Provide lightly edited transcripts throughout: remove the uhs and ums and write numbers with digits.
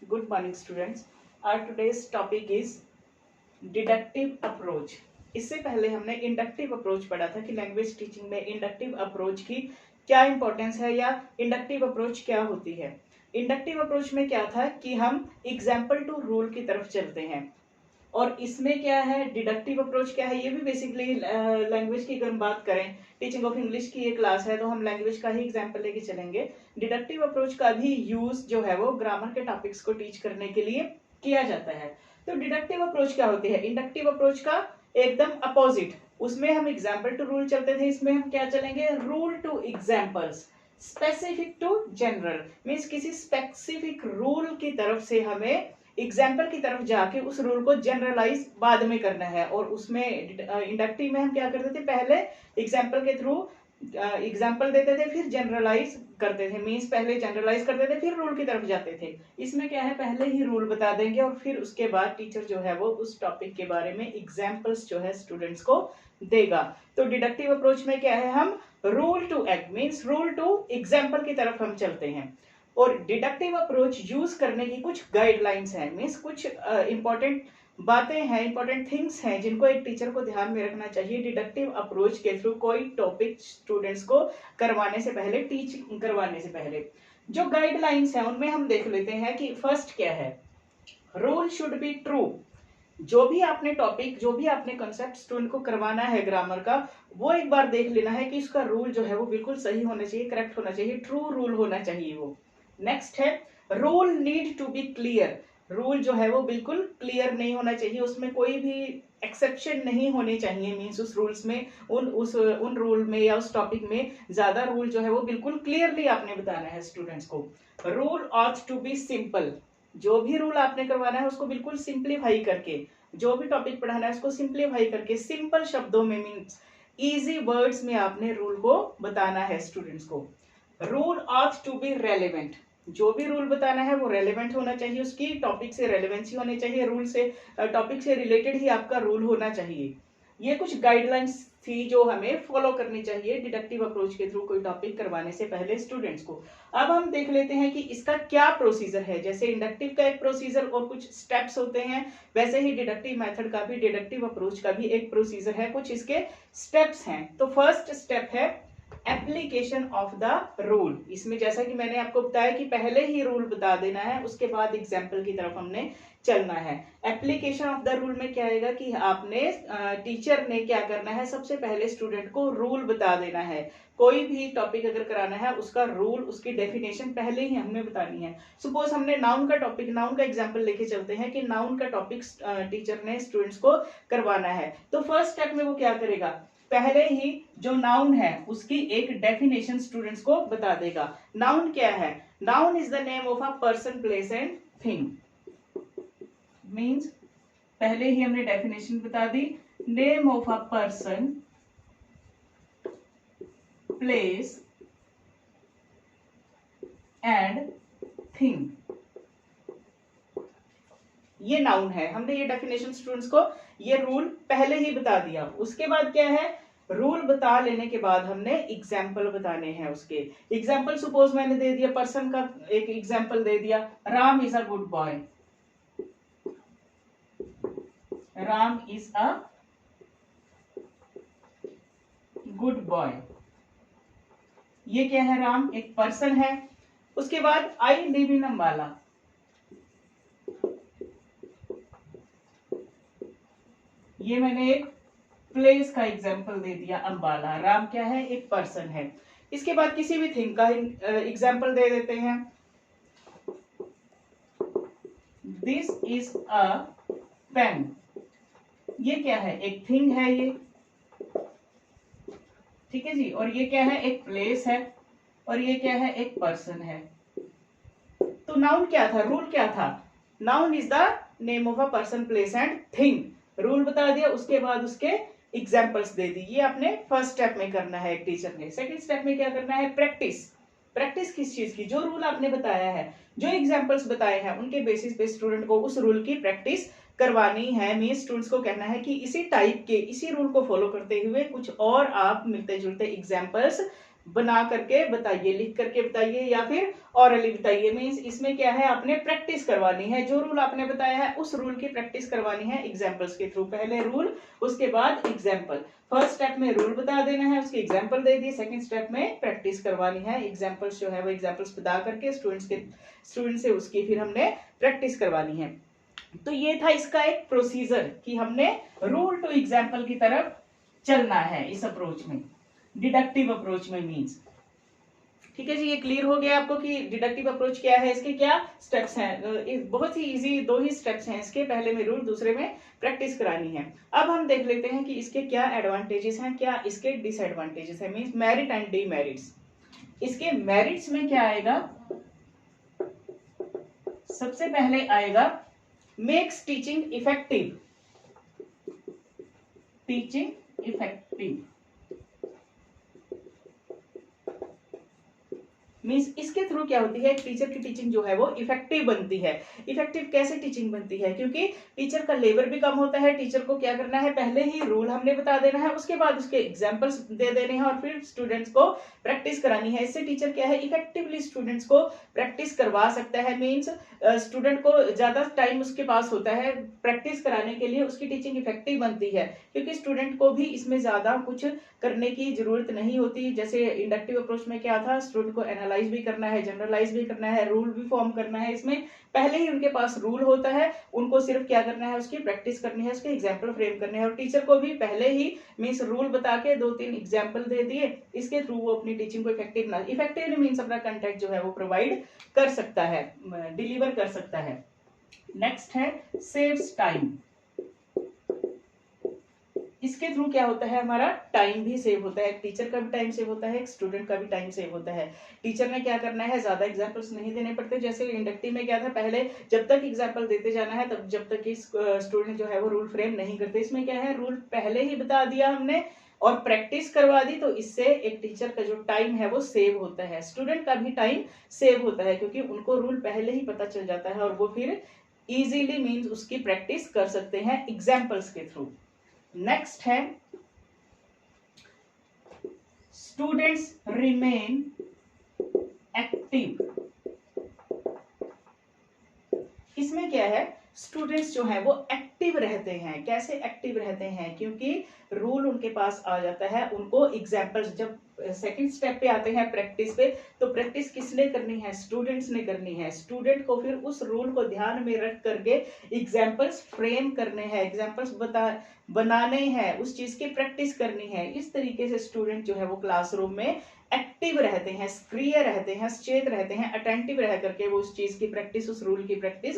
Good morning, students. Our today's topic is deductive approach. इससे पहले हमने इंडक्टिव अप्रोच पढ़ा था कि लैंग्वेज टीचिंग में इंडक्टिव अप्रोच की क्या इंपॉर्टेंस है या इंडक्टिव अप्रोच क्या होती है। इंडक्टिव अप्रोच में क्या था कि हम एग्जाम्पल टू रूल की तरफ चलते हैं, और इसमें क्या है, डिडक्टिव अप्रोच क्या है, ये भी बेसिकली लैंग्वेज की अगर हम बात करें, टीचिंग ऑफ इंग्लिश की ये क्लास है तो हम लैंग्वेज का ही एग्जाम्पल लेके चलेंगे। डिडक्टिव अप्रोच का भी यूज जो है वो ग्रामर के टॉपिक्स को टीच करने के लिए किया जाता है। तो डिडक्टिव अप्रोच क्या होती है? इंडक्टिव अप्रोच का एकदम अपोजिट। उसमें हम एग्जाम्पल टू रूल चलते थे, इसमें हम क्या चलेंगे? Rule to examples, specific to general. Means किसी स्पेसिफिक रूल की तरफ से हमें एग्जाम्पल की तरफ जाके उस रूल को जनरलाइज बाद में करना है। और उसमें इंडक्टिव में हम क्या करते थे? पहले एग्जाम्पल के थ्रू एग्जाम्पल देते थे, फिर जनरलाइज करते थे। मीन्स पहले जनरलाइज करते थे, फिर रूल की तरफ जाते थे। इसमें क्या है, पहले ही रूल बता देंगे और फिर उसके बाद टीचर जो है वो उस टॉपिक के बारे में एग्जाम्पल्स जो है स्टूडेंट्स को देगा। तो डिडक्टिव अप्रोच में क्या है, हम rule to act means rule to example की तरफ हम चलते हैं। और डिडक्टिव अप्रोच यूज करने की कुछ गाइडलाइंस हैं, मीन्स कुछ इंपॉर्टेंट बातें हैं, इंपॉर्टेंट थिंग्स हैं जिनको एक टीचर को ध्यान में रखना चाहिए डिडक्टिव अप्रोच के थ्रू कोई टॉपिक स्टूडेंट्स को करवाने से पहले, टीच करवाने से पहले। जो गाइडलाइंस हैं उनमें हम देख लेते हैं कि फर्स्ट क्या है, रूल शुड बी ट्रू। जो भी आपने टॉपिक, जो भी आपने कंसेप्ट स्टूडेंट को करवाना है ग्रामर का, वो एक बार देख लेना है कि उसका रूल जो है वो बिल्कुल सही होना चाहिए, करेक्ट होना चाहिए, ट्रू रूल होना चाहिए वो। नेक्स्ट है, rule need to be clear. Rule जो है वो बिल्कुल क्लियर नहीं होना चाहिए, उसमें कोई भी एक्सेप्शन नहीं होने चाहिए। मीन्स उस रूल्स में, उन रूल में या उस टॉपिक में ज्यादा रूल जो है वो बिल्कुल क्लियरली आपने बताना है स्टूडेंट्स को। Rule ought to be simple. जो भी रूल आपने करवाना है उसको बिल्कुल सिंप्लीफाई करके, जो भी टॉपिक पढ़ाना है उसको सिंप्लीफाई करके, सिंपल शब्दों में, मीन्स इजी वर्ड्स में आपने रूल को बताना है स्टूडेंट्स को। Rule ought to be relevant. जो भी रूल बताना है वो रेलेवेंट होना चाहिए, उसकी टॉपिक से रेलेवेंसी होनी चाहिए, रूल से, टॉपिक से रिलेटेड ही आपका रूल होना चाहिए। ये कुछ गाइडलाइंस थी जो हमें फॉलो करनी चाहिए डिडक्टिव अप्रोच के थ्रू कोई टॉपिक करवाने से पहले स्टूडेंट्स को। अब हम देख लेते हैं कि इसका क्या प्रोसीजर है। जैसे इंडक्टिव का एक प्रोसीजर और कुछ स्टेप्स होते हैं, वैसे ही डिडक्टिव मेथड का भी, डिडक्टिव अप्रोच का भी एक प्रोसीजर है, कुछ इसके स्टेप्स हैं। तो फर्स्ट स्टेप है एप्लीकेशन ऑफ द रूल। इसमें जैसा कि मैंने आपको बताया कि पहले ही रूल बता देना है, उसके बाद एग्जाम्पल की तरफ हमने चलना है। एप्लीकेशन ऑफ द रूल में क्या आएगा कि आपने, टीचर ने क्या करना है, सबसे पहले स्टूडेंट को रूल बता देना है। कोई भी टॉपिक अगर कराना है उसका रूल, उसकी डेफिनेशन पहले ही हमने बतानी है। सपोज हमने नाउन का टॉपिक, नाउन का एग्जाम्पल लेके चलते हैं कि नाउन का टॉपिक टीचर ने स्टूडेंट्स को करवाना है। तो फर्स्ट स्टेप में वो क्या करेगा, पहले ही जो नाउन है उसकी एक डेफिनेशन स्टूडेंट्स को बता देगा। नाउन क्या है? Noun is the name of a person, place and thing. Means पहले ही हमने डेफिनेशन बता दी, name of a person, place and thing, ये नाउन है। हमने ये डेफिनेशन स्टूडेंट्स को, ये रूल पहले ही बता दिया। उसके बाद क्या है, रूल बता लेने के बाद हमने एग्जाम्पल बताने हैं उसके। एग्जाम्पल सपोज मैंने दे दिया, पर्सन का एक एग्जाम्पल दे दिया, Ram is a good boy. Ram is a good boy. ये क्या है? राम एक पर्सन है। उसके बाद आई लिव इन अम्बाला। ये मैंने एक प्लेस का एग्जाम्पल दे दिया, अंबाला। राम क्या है? एक पर्सन है। इसके बाद किसी भी थिंग का एग्जाम्पल दे देते हैं। This is a pen. ये क्या है? एक थिंग है ये, ठीक है जी। और ये क्या है? एक प्लेस है। और ये क्या है? एक पर्सन है। तो नाउन क्या था, रूल क्या था? Noun is the name of a person, place and thing. Rule बता दिया, उसके बाद उसके एग्जाम्पल्स दे दी। ये आपने फर्स्ट स्टेप में करना है एक टीचर ने। सेकंड स्टेप में क्या करना है? प्रैक्टिस। प्रैक्टिस किस चीज की? जो रूल आपने बताया है, जो एग्जाम्पल्स बताए हैं, उनके बेसिस पे स्टूडेंट को उस रूल की प्रैक्टिस करवानी है। मीन स्टूडेंट्स को कहना है कि इसी टाइप के, इसी रूल को फॉलो करते हुए कुछ और आप मिलते जुलते एग्जाम्पल्स बना करके बताइए, लिख करके बताइए या फिर ऑरली बताइए। मीन्स इसमें क्या है, आपने प्रैक्टिस करवानी है, जो रूल आपने बताया है उस रूल की प्रैक्टिस करवानी है एग्जाम्पल्स के थ्रू। पहले रूल, उसके बाद एग्जाम्पल। फर्स्ट स्टेप में रूल बता देना है, उसके एग्जाम्पल दे दिए, सेकंड स्टेप में प्रैक्टिस करवानी है, एग्जाम्पल्स जो है वो एग्जाम्पल्स बता करके स्टूडेंट से उसकी फिर हमने प्रैक्टिस करवानी है। तो ये था इसका एक प्रोसीजर कि हमने रूल टू एग्जाम्पल की तरफ चलना है इस अप्रोच में, डिडक्टिव अप्रोच में मीन्स। ठीक है जी, ये क्लियर हो गया आपको कि डिडक्टिव अप्रोच क्या है, इसके क्या स्टेप्स हैं। बहुत ही इजी 2 ही स्टेप्स हैं इसके, पहले में रूल, दूसरे में प्रैक्टिस करानी है। अब हम देख लेते हैं कि इसके क्या एडवांटेजेस हैं, क्या इसके डिसएडवांटेजेस हैं, मींस मेरिट एंड डीमेरिट्स। इसके मेरिट्स में क्या आएगा, सबसे पहले आएगा makes teaching effective, teaching effective means इसके थ्रू क्या होती है, टीचर की टीचिंग जो है वो इफेक्टिव बनती है। इफेक्टिव कैसे टीचिंग बनती है, क्योंकि टीचर का लेबर भी कम होता है। टीचर को क्या करना है, पहले ही रूल हमने बता देना है, उसके बाद उसके एग्जांपल्स दे देने हैं और फिर स्टूडेंट्स को प्रैक्टिस करानी है। इससे टीचर क्या है, इफेक्टिवली स्टूडेंट्स को प्रैक्टिस करवा सकता है। मीन्स स्टूडेंट को ज्यादा टाइम उसके पास होता है प्रैक्टिस कराने के लिए, उसकी टीचिंग इफेक्टिव बनती है, क्योंकि स्टूडेंट को भी इसमें ज्यादा कुछ करने की जरूरत नहीं होती। जैसे इंडक्टिव अप्रोच में क्या था, स्टूडेंट को एनालाइज भी करना है, जनरलाइज भी करना है, रूल भी फॉर्म करना है। इसमें पहले ही उनके पास रूल होता है, उनको सिर्फ क्या करना है, उसकी प्रैक्टिस करनी है, उसके एग्जाम्पल फ्रेम करने हैं। और टीचर को भी पहले ही मीन्स रूल बता के 2-3 एग्जाम्पल दे दिए, इसके थ्रू वो अपनी टीचिंग को इफेक्टिव मीन्स अपना कंटेंट जो है वो प्रोवाइड कर सकता है, डिलीवर कर सकता है। नेक्स्ट है सेव्स टाइम। इसके थ्रू क्या होता है, हमारा टाइम भी सेव होता है, टीचर का भी टाइम सेव होता है, स्टूडेंट का भी टाइम सेव होता है। टीचर ने क्या करना है, ज्यादा एग्जांपल्स नहीं देने पड़ते। जैसे इंडक्टिव में क्या था, पहले जब तक एग्जांपल देते जाना है तब जब तक स्टूडेंट जो है वो रूल फ्रेम नहीं करते। इसमें क्या है, रूल पहले ही बता दिया हमने और प्रैक्टिस करवा दी, तो इससे एक टीचर का जो टाइम है वो सेव होता है, स्टूडेंट का भी टाइम सेव होता है, क्योंकि उनको रूल पहले ही पता चल जाता है और वो फिर इजीली मीन्स उसकी प्रैक्टिस कर सकते हैं एग्जाम्पल्स के थ्रू। नेक्स्ट है स्टूडेंट्स रिमेन एक्टिव। इसमें क्या है, स्टूडेंट्स जो है वो एक्टिव रहते हैं। कैसे एक्टिव रहते हैं, क्योंकि रूल उनके पास आ जाता है, उनको एग्जाम्पल्स, जब सेकंड स्टेप पे आते हैं प्रैक्टिस पे, तो प्रैक्टिस किसने करनी है, स्टूडेंट्स ने करनी है। स्टूडेंट को फिर उस रूल को ध्यान में रख करके एग्जाम्पल्स फ्रेम करने हैं, एग्जाम्पल्स बनाने हैं, उस चीज की प्रैक्टिस करनी है। इस तरीके से स्टूडेंट जो है वो क्लासरूम में एक्टिव रहते हैं, सक्रिय रहते हैं, सचेत रहते हैं, अटेंटिव रह करके वो उस चीज की प्रैक्टिस, उस रूल की प्रैक्टिस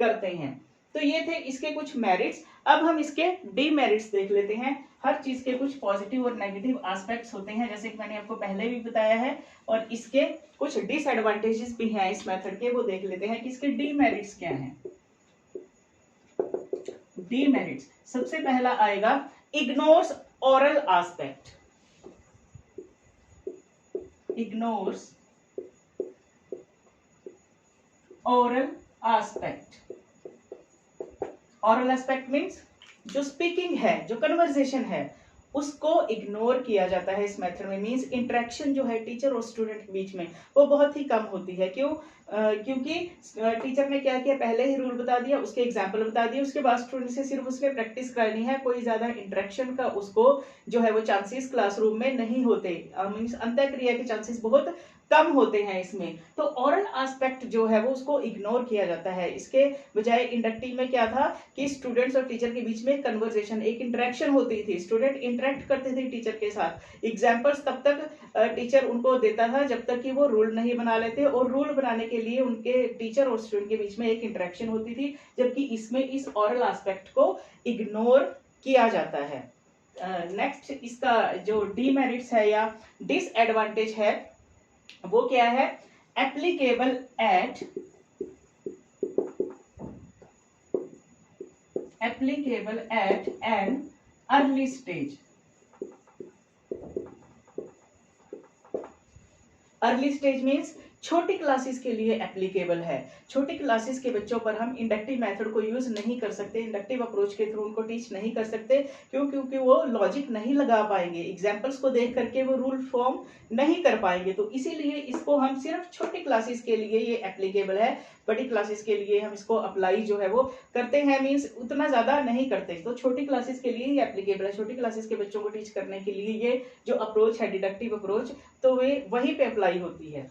करते हैं। तो ये थे इसके कुछ मेरिट्स। अब हम इसके डीमेरिट्स देख लेते हैं। हर चीज के कुछ पॉजिटिव और नेगेटिव एस्पेक्ट्स होते हैं, जैसे कि मैंने आपको पहले भी बताया है, और इसके कुछ डिसएडवांटेजेस भी हैं इस मेथड के, वो देख लेते हैं कि इसके डीमेरिट्स क्या हैं। डीमेरिट्स, सबसे पहला आएगा ignores oral aspect, ignores oral aspect. Aural aspect means जो स्पीकिंग है, जो कन्वर्सेशन है, उसको इग्नोर किया जाता है इस मेथड में। मीन्स इंटरेक्शन जो है टीचर और स्टूडेंट के बीच में वो बहुत ही कम होती है। क्यों? क्योंकि टीचर ने क्या किया, पहले ही रूल बता दिया, उसके एग्जाम्पल बता दिए, उसके बाद स्टूडेंट से सिर्फ उसमें प्रैक्टिस करनी है। कोई ज्यादा इंटरेक्शन का उसको जो है वो चांसेस क्लासरूम में नहीं होते। मीन्स अंतःक्रिया के चांसेस बहुत कम होते हैं इसमें। तो ओरल एस्पेक्ट जो है वो उसको इग्नोर किया जाता है। इसके बजाय इंडक्टिव में क्या था कि स्टूडेंट्स और टीचर के बीच में कन्वर्सेशन, एक इंटरेक्शन होती थी, स्टूडेंट इंटरेक्ट करते थे टीचर के साथ। एग्जाम्पल्स तब तक टीचर उनको देता था जब तक कि वो रूल नहीं बना लेते, और रूल बनाने के लिए उनके टीचर और स्टूडेंट के बीच में एक इंटरेक्शन होती थी, जबकि इसमें इस ओरल एस्पेक्ट को इग्नोर किया जाता है। नेक्स्ट इसका जो डीमेरिट्स है या डिसएडवांटेज है वो क्या है, applicable at an early stage. Early stage means छोटी क्लासेस के लिए एप्लीकेबल है। छोटी क्लासेस के बच्चों पर हम इंडक्टिव मेथड को यूज नहीं कर सकते, इंडक्टिव अप्रोच के थ्रू उनको टीच नहीं कर सकते। क्यों? क्योंकि वो लॉजिक नहीं लगा पाएंगे, एग्जाम्पल्स को देख करके वो रूल फॉर्म नहीं कर पाएंगे। तो इसीलिए इसको हम सिर्फ छोटी क्लासेस के लिए ये एप्लीकेबल है। बड़ी क्लासेस के लिए हम इसको अप्लाई जो है वो करते हैं, मीन्स उतना ज्यादा नहीं करते। तो छोटी क्लासेस के लिए ये एप्लीकेबल है। छोटी क्लासेस के बच्चों को टीच करने के लिए ये जो अप्रोच है डिडक्टिव अप्रोच, तो वे वहीं पे अप्लाई होती है।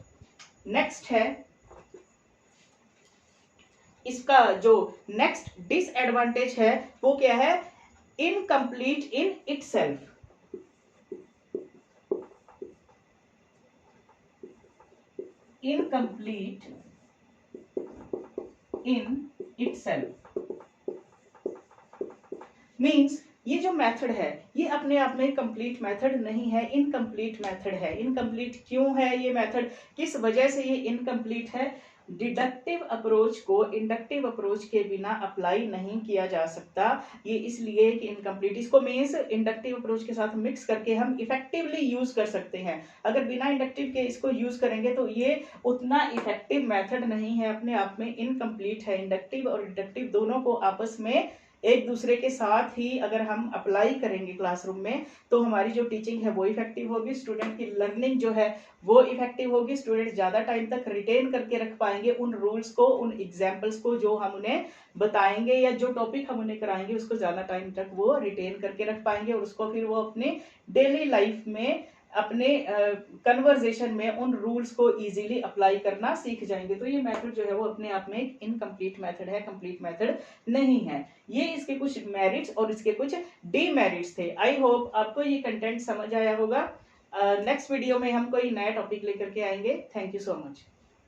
नेक्स्ट है इसका जो नेक्स्ट डिसएडवांटेज है वो क्या है? Incomplete in itself. Incomplete in itself means ये जो मेथड है ये अपने आप में कंप्लीट मेथड नहीं है, इनकम्प्लीट मेथड है। इनकम्प्लीट क्यों है ये मेथड? किस वजह से ये इनकम्प्लीट है? डिडक्टिव अप्रोच को इंडक्टिव अप्रोच के बिना अप्लाई नहीं किया जा सकता। ये इसलिए कि इनकम्प्लीट, इसको मीन्स इंडक्टिव अप्रोच के साथ मिक्स करके हम इफेक्टिवली यूज कर सकते हैं। अगर बिना इंडक्टिव के इसको यूज करेंगे तो ये उतना इफेक्टिव मेथड नहीं है, अपने आप में इनकम्प्लीट है। इंडक्टिव और डिडक्टिव दोनों को आपस में एक दूसरे के साथ ही अगर हम अप्लाई करेंगे क्लासरूम में तो हमारी जो टीचिंग है वो इफेक्टिव होगी, स्टूडेंट की लर्निंग जो है वो इफेक्टिव होगी, स्टूडेंट ज्यादा टाइम तक रिटेन करके रख पाएंगे उन रूल्स को, उन एग्जाम्पल्स को जो हम उन्हें बताएंगे या जो टॉपिक हम उन्हें कराएंगे उसको ज्यादा टाइम तक वो रिटेन करके रख पाएंगे और उसको फिर वो अपने डेली लाइफ में अपने कन्वर्जेशन में उन रूल्स को इजीली अप्लाई करना सीख जाएंगे। तो ये मेथड जो है वो अपने आप में एक इनकम्प्लीट मेथड है, कंप्लीट मेथड नहीं है। ये इसके कुछ मेरिट्स और इसके कुछ डीमेरिट्स थे। आई होप आपको ये कंटेंट समझ आया होगा। नेक्स्ट वीडियो में हम कोई नया टॉपिक लेकर के आएंगे। Thank you so much.